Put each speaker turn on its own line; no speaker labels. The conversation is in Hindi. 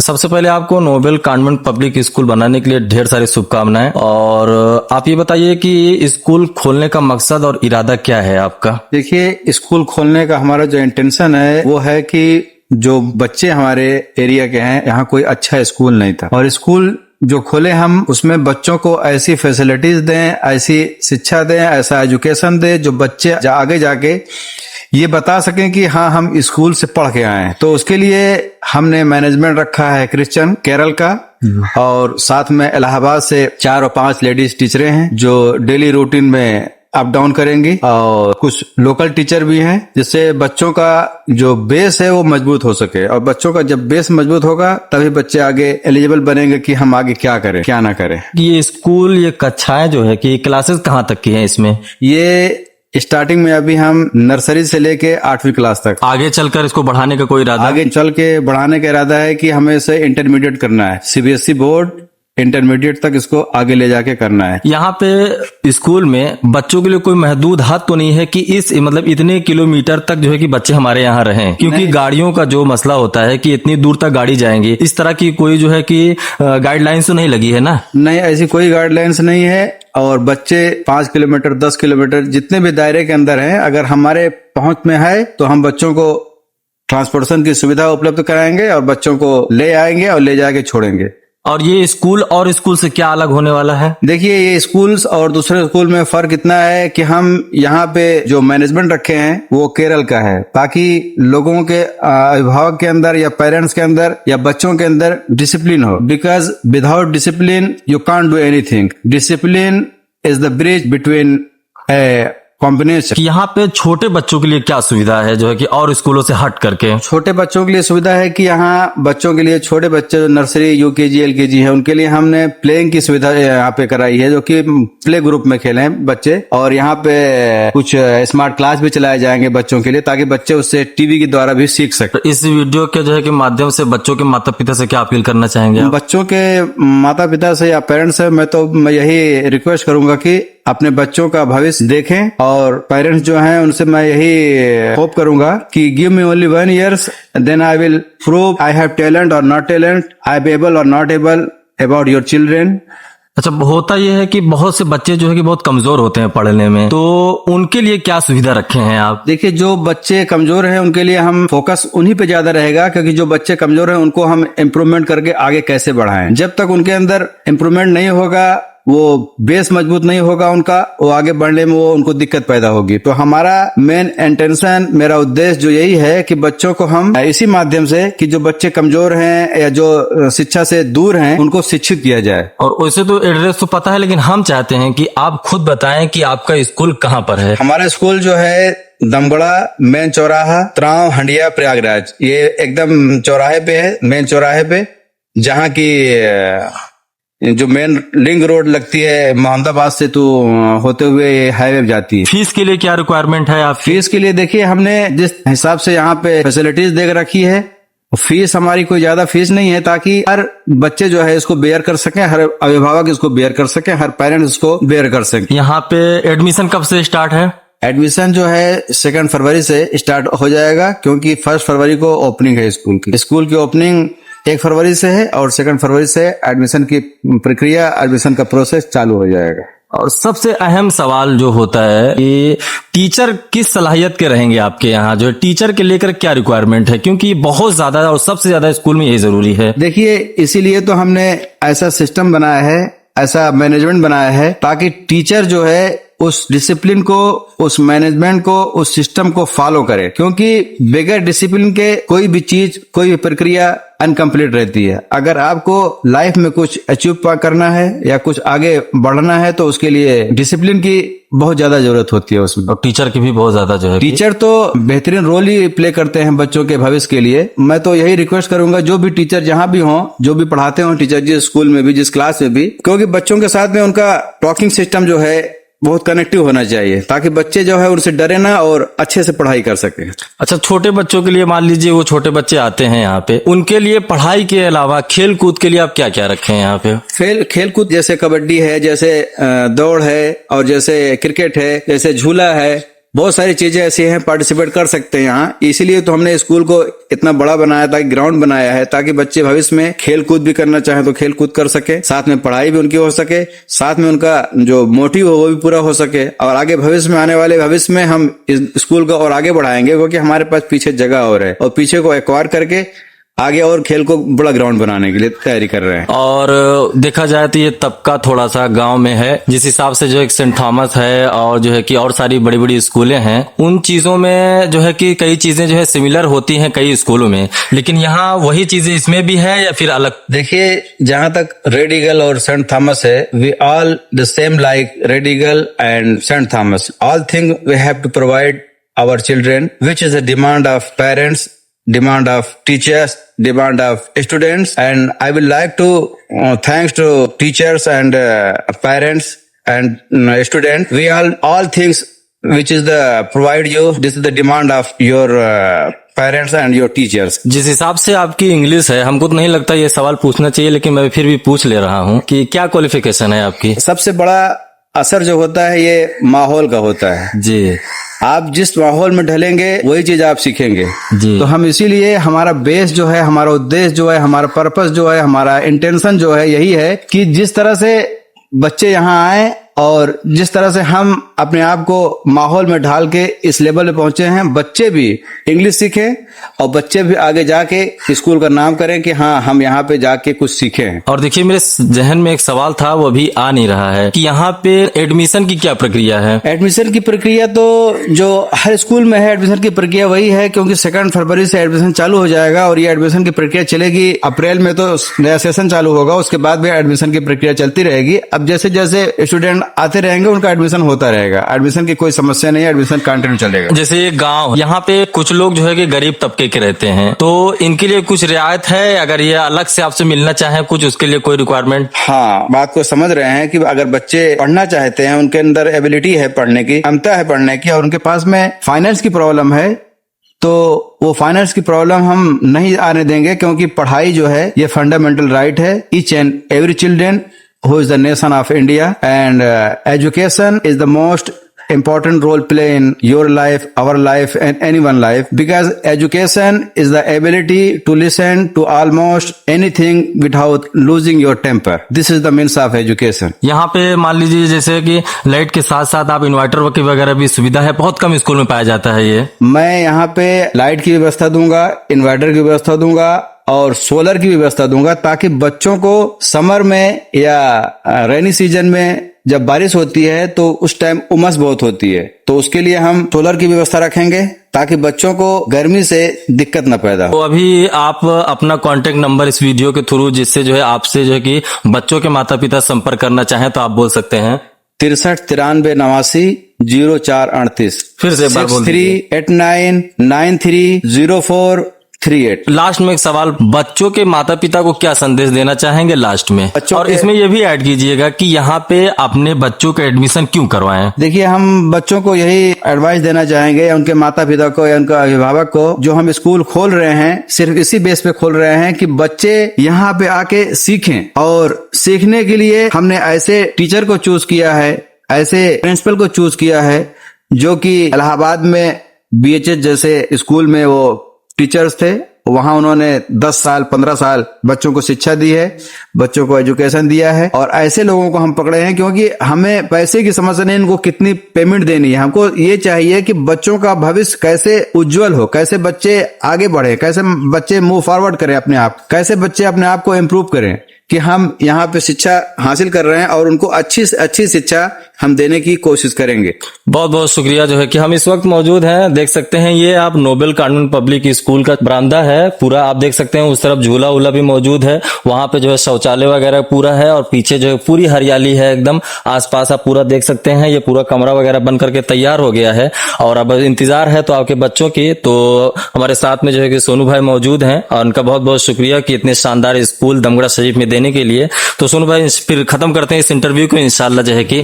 सबसे पहले आपको नोबेल कॉन्वेंट पब्लिक स्कूल बनाने के लिए ढेर सारी शुभकामनाएं। और आप ये बताइए कि स्कूल खोलने का मकसद और इरादा क्या है आपका?
देखिए, स्कूल खोलने का हमारा जो इंटेंशन है वो है कि जो बच्चे हमारे एरिया के हैं, यहाँ कोई अच्छा स्कूल नहीं था, और स्कूल जो खोले हम उसमें बच्चों को ऐसी फैसिलिटीज दें, ऐसी शिक्षा दें, ऐसा एजुकेशन दें जो बच्चे आगे जाके ये बता सकें कि हाँ, हम स्कूल से पढ़ के आए हैं। तो उसके लिए हमने मैनेजमेंट रखा है क्रिश्चियन केरल का, और साथ में इलाहाबाद से 4 और 5 लेडीज टीचरें हैं जो डेली रूटीन में अप डाउन करेंगी, और कुछ लोकल टीचर भी हैं, जिससे बच्चों का जो बेस है वो मजबूत हो सके। और बच्चों का जब बेस मजबूत होगा तभी बच्चे आगे एलिजिबल बनेंगे कि हम आगे क्या करें क्या ना करें।
ये स्कूल, ये कक्षाएं जो है कि क्लासेस कहाँ तक की हैं इसमें?
ये स्टार्टिंग में अभी हम नर्सरी से लेके 8वीं क्लास तक।
आगे चलकर इसको बढ़ाने का कोई इरादा?
आगे चल के बढ़ाने का इरादा है कि हमें इसे इंटरमीडिएट करना है, सीबीएसई बोर्ड इंटरमीडिएट तक इसको आगे ले जाके करना है।
यहाँ पे स्कूल में बच्चों के लिए कोई महदूद हद तो नहीं है कि इस मतलब इतने किलोमीटर तक जो है कि बच्चे हमारे यहाँ रहें? क्योंकि गाड़ियों का जो मसला होता है कि इतनी दूर तक गाड़ी जाएंगी, इस तरह की कोई जो है कि गाइडलाइंस तो नहीं लगी है ना?
नहीं, ऐसी कोई गाइडलाइंस नहीं है। और बच्चे 5 किलोमीटर 10 किलोमीटर जितने भी दायरे के अंदर हैं, अगर हमारे पहुंच में है तो हम बच्चों को ट्रांसपोर्टेशन की सुविधा उपलब्ध कराएंगे और बच्चों को ले आएंगे और ले जाके छोड़ेंगे।
और ये स्कूल और स्कूल से क्या अलग होने वाला है?
देखिए, ये स्कूल्स और दूसरे स्कूल में फर्क इतना है कि हम यहाँ पे जो मैनेजमेंट रखे हैं वो केरल का है, ताकि लोगों के अभिभावक के अंदर या पेरेंट्स के अंदर या बच्चों के अंदर डिसिप्लिन हो। Because without discipline you can't do anything. Discipline is the bridge between combination.
यहाँ पे छोटे बच्चों के लिए क्या सुविधा है जो है कि और स्कूलों से हट करके?
छोटे बच्चों के लिए सुविधा है कि यहाँ बच्चों के लिए, छोटे बच्चे जो नर्सरी यूकेजी एलकेजी है, उनके लिए हमने प्लेइंग की सुविधा यहाँ पे कराई है, जो कि प्ले ग्रुप में खेले हैं बच्चे। और यहाँ पे कुछ स्मार्ट क्लास भी चलाए जाएंगे बच्चों के लिए, ताकि बच्चे उससे टीवी के द्वारा भी सीख सके।
तो इस वीडियो के जो है कि माध्यम से बच्चों के माता पिता से क्या अपील करना चाहेंगे?
बच्चों के माता पिता से या पेरेंट्स से मैं यही रिक्वेस्ट करूंगा कि अपने बच्चों का भविष्य देखें, और पेरेंट्स जो हैं उनसे मैं यही होप करूंगा कि give me only 1 year, then I will prove I have talent और not talent, I am able और not able about your children.
अच्छा, होता यह है कि बहुत से बच्चे जो है कि बहुत कमजोर होते हैं पढ़ने में, तो उनके लिए क्या सुविधा रखे हैं आप?
देखिए, जो बच्चे कमजोर हैं उनके लिए हम फोकस उन्हीं पे ज्यादा रहेगा, क्योंकि जो बच्चे कमजोर हैं उनको हम इम्प्रूवमेंट करके आगे कैसे बढ़ाएं। जब तक उनके अंदर इम्प्रूवमेंट नहीं होगा, वो बेस मजबूत नहीं होगा उनका, वो आगे बढ़ने में वो उनको दिक्कत पैदा होगी। तो हमारा मेन इंटेंशन, मेरा उद्देश्य जो यही है कि बच्चों को हम इसी माध्यम से, कि जो बच्चे कमजोर हैं या जो शिक्षा से दूर हैं, उनको शिक्षित किया जाए।
और वैसे तो एड्रेस तो पता है, लेकिन हम चाहते हैं कि आप खुद बताएं कि आपका स्कूल कहाँ पर है।
हमारा स्कूल जो है दमगड़ा मेन चौराहा, त्राव, हंडिया, प्रयागराज, ये एकदम चौराहे पे है, मेन चौराहे पे, जहाँ की जो मेन लिंक रोड लगती है मोहम्मदाबाद से तो होते हुए हाईवे जाती है।
फीस के लिए क्या रिक्वायरमेंट है आप?
फीस के लिए देखिए, हमने जिस हिसाब से यहाँ पे फैसिलिटीज देख रखी है, फीस हमारी कोई ज्यादा फीस नहीं है, ताकि हर बच्चे जो है इसको बेयर कर सके, हर अभिभावक इसको बेयर कर सके, हर पेरेंट्स इसको बेयर कर सके।
यहाँ पे एडमिशन कब से स्टार्ट है?
एडमिशन जो है 2 फरवरी से स्टार्ट हो जाएगा, क्योंकि 1 फरवरी को ओपनिंग है स्कूल की। स्कूल की ओपनिंग 1 फरवरी से है, और 2 फरवरी से एडमिशन की प्रक्रिया, एडमिशन का प्रोसेस चालू हो जाएगा।
और सबसे अहम सवाल जो होता है कि टीचर किस सलाहियत के रहेंगे आपके यहाँ? जो टीचर के लेकर क्या रिक्वायरमेंट है, क्योंकि बहुत ज्यादा और सबसे ज्यादा स्कूल में यही जरूरी है।
देखिए, इसीलिए तो हमने ऐसा सिस्टम बनाया है, ऐसा मैनेजमेंट बनाया है, ताकि टीचर जो है उस डिसिप्लिन को, उस मैनेजमेंट को, उस सिस्टम को फॉलो करे। क्योंकि बगैर डिसिप्लिन के कोई भी चीज, कोई भी प्रक्रिया अनकम्प्लीट रहती है। अगर आपको लाइफ में कुछ अचीव करना है या कुछ आगे बढ़ना है, तो उसके लिए डिसिप्लिन की बहुत ज्यादा जरूरत होती है उसमें।
और टीचर की भी बहुत ज्यादा जो है,
टीचर तो बेहतरीन रोल ही प्ले करते हैं बच्चों के भविष्य के लिए। मैं तो यही रिक्वेस्ट करूंगा, जो भी टीचर जहां भी हों, जो भी पढ़ाते हों टीचर, जिस स्कूल में भी, जिस क्लास में भी, क्योंकि बच्चों के साथ में उनका टॉकिंग सिस्टम जो है बहुत कनेक्टिव होना चाहिए, ताकि बच्चे जो है उनसे डरे ना और अच्छे से पढ़ाई कर सके।
अच्छा, छोटे बच्चों के लिए मान लीजिए वो छोटे बच्चे आते हैं यहाँ पे, उनके लिए पढ़ाई के अलावा खेल कूद के लिए आप क्या क्या रखे हैं यहाँ पे?
खेल कूद जैसे कबड्डी है, जैसे दौड़ है, और जैसे क्रिकेट है, जैसे झूला है, बहुत सारी चीजें ऐसी हैं, पार्टिसिपेट कर सकते हैं यहाँ। इसीलिए तो हमने स्कूल को इतना बड़ा बनाया था, ग्राउंड बनाया है, ताकि बच्चे भविष्य में खेल कूद भी करना चाहें तो खेल कूद कर सके, साथ में पढ़ाई भी उनकी हो सके, साथ में उनका जो मोटिव हो वो भी पूरा हो सके। और आगे भविष्य में आने वाले भविष्य में हम इस स्कूल को और आगे बढ़ाएंगे, क्योंकि हमारे पास पीछे जगह और है, और पीछे को एक्वायर करके आगे और खेल को बड़ा ग्राउंड बनाने के लिए तैयारी कर रहे हैं।
और देखा जाए तो ये तबका थोड़ा सा गांव में है, जिस हिसाब से जो एक सेंट थॉमस है और जो है कि और सारी बड़ी बड़ी स्कूलें हैं, उन चीजों में जो है कि कई चीजें जो है सिमिलर होती हैं कई स्कूलों में, लेकिन यहाँ वही चीजें इसमें भी है या फिर अलग?
देखिए, जहां तक रेड ईगल और सेंट थॉमस है, we all the same like red eagle and saint Thomas. All thing we have to provide our children, which is the demand of parents, demand of teachers, demand of students, and I will like to thanks to teachers and parents and students. We all things which is the provide you. This is the demand of your parents and your teachers.
जिस हिसाब से आपकी इंग्लिश है, हमको तो नहीं लगता ये सवाल पूछना चाहिए, लेकिन मैं फिर भी पूछ ले रहा हूँ कि क्या क्वालिफिकेशन है आपकी?
सबसे बड़ा असर जो होता है ये माहौल का होता है
जी।
आप जिस माहौल में ढलेंगे वही चीज आप सीखेंगे
जी।
तो हम इसीलिए हमारा बेस जो है, हमारा उद्देश्य जो है, हमारा पर्पस जो है, हमारा इंटेंशन जो है, यही है कि जिस तरह से बच्चे यहाँ आए और जिस तरह से हम अपने आप को माहौल में ढाल के इस लेवल पे पहुंचे हैं, बच्चे भी इंग्लिश सीखें और बच्चे भी आगे जाके स्कूल का नाम करें कि हाँ, हम यहाँ पे जाके कुछ सीखे हैं।
और देखिए, मेरे जहन में एक सवाल था, वो भी आ नहीं रहा है कि यहाँ पे एडमिशन की क्या प्रक्रिया है?
एडमिशन की प्रक्रिया तो जो हर स्कूल में है, एडमिशन की प्रक्रिया वही है, क्योंकि 2 फरवरी से एडमिशन चालू हो जाएगा और ये एडमिशन की प्रक्रिया चलेगी। अप्रैल में तो नया सेशन चालू होगा, उसके बाद भी एडमिशन की प्रक्रिया चलती रहेगी। अब जैसे जैसे स्टूडेंट आते रहेंगे उनका एडमिशन होता रहेगा। एडमिशन की कोई समस्या नहीं है, एडमिशन कंटिन्यू चलेगा।
जैसे ये गांव, यहाँ पे कुछ लोग जो है कि गरीब तबके के रहते हैं, तो इनके लिए कुछ रियायत है? अगर ये अलग से आपसे मिलना चाहे कुछ, उसके लिए कोई रिक्वायरमेंट?
हाँ, बात को समझ रहे हैं कि अगर बच्चे पढ़ना चाहते हैं, उनके अंदर एबिलिटी है पढ़ने की, क्षमता है पढ़ने की, और उनके पास में फाइनेंस की प्रॉब्लम है, तो वो फाइनेंस की प्रॉब्लम हम नहीं आने देंगे, क्योंकि पढ़ाई जो है ये फंडामेंटल राइट है। Each and every children who is the nation of India, and education is the most important role play in your life, our life, and anyone's life, because education is the ability to listen to almost anything without losing your temper. This is the means of education.
यहाँ पे मान लीजिए जैसे कि लाइट के साथ साथ आप इन्वर्टर की वगैरह भी सुविधा है, बहुत कम स्कूल में पाया जाता है ये।
मैं यहाँ पे लाइट की व्यवस्था दूंगा, इन्वर्टर की व्यवस्था दूंगा और सोलर की व्यवस्था दूंगा, ताकि बच्चों को समर में या रेनी सीजन में जब बारिश होती है तो उस टाइम उमस बहुत होती है, तो उसके लिए हम सोलर की व्यवस्था रखेंगे ताकि बच्चों को गर्मी से दिक्कत न पैदा हो।
तो अभी आप अपना कांटेक्ट नंबर इस वीडियो के थ्रू, जिससे जो है आपसे जो है कि बच्चों के माता पिता संपर्क करना चाहें तो आप बोल सकते हैं।
63 93 89 04 38।
फिर से एक बार बोल दीजिए।
6389 93 04 38।
लास्ट में एक सवाल, बच्चों के माता पिता को क्या संदेश देना चाहेंगे लास्ट में? और इसमें ये भी ऐड कीजिएगा कि यहाँ पे अपने बच्चों का एडमिशन क्यों करवाएं?
देखिए, हम बच्चों को यही एडवाइस देना चाहेंगे, या उनके माता पिता को या उनका अभिभावक को, जो हम स्कूल खोल रहे हैं सिर्फ इसी बेस पे खोल रहे हैं कि बच्चे यहाँ पे आके सीखें, और सीखने के लिए हमने ऐसे टीचर को चूज किया है, ऐसे प्रिंसिपल को चूज किया है, जो कि इलाहाबाद में BHS जैसे स्कूल में वो टीचर्स थे। वहां उन्होंने 10 साल 15 साल बच्चों को शिक्षा दी है, बच्चों को एजुकेशन दिया है, और ऐसे लोगों को हम पकड़े हैं, क्योंकि हमें पैसे की समस्या नहीं, इनको कितनी पेमेंट देनी है। हमको ये चाहिए कि बच्चों का भविष्य कैसे उज्जवल हो, कैसे बच्चे आगे बढ़े, कैसे बच्चे मूव फॉरवर्ड करें अपने आप, कैसे बच्चे अपने आप को इम्प्रूव करें, कि हम यहाँ पे शिक्षा हासिल कर रहे हैं और उनको अच्छी से अच्छी शिक्षा हम देने की कोशिश करेंगे।
बहुत बहुत शुक्रिया जो है कि हम इस वक्त मौजूद हैं। देख सकते हैं ये आप नोबेल कानून पब्लिक स्कूल का बरामदा है पूरा, आप देख सकते हैं उस तरफ झूला उला भी मौजूद है, वहां पे जो है शौचालय वगैरह पूरा है, और पीछे जो है पूरी हरियाली है एकदम, आसपास आप पूरा देख सकते हैं। ये पूरा कमरा वगैरह बन करके तैयार हो गया है और अब इंतजार है तो आपके बच्चों की। तो हमारे साथ में जो है कि सोनू भाई मौजूद हैं और उनका बहुत बहुत शुक्रिया कि इतने शानदार स्कूल दमगढ़ शरीफ में देने के लिए। तो सोनू भाई फिर खत्म करते हैं इस इंटरव्यू को, इंशाल्लाह जो है कि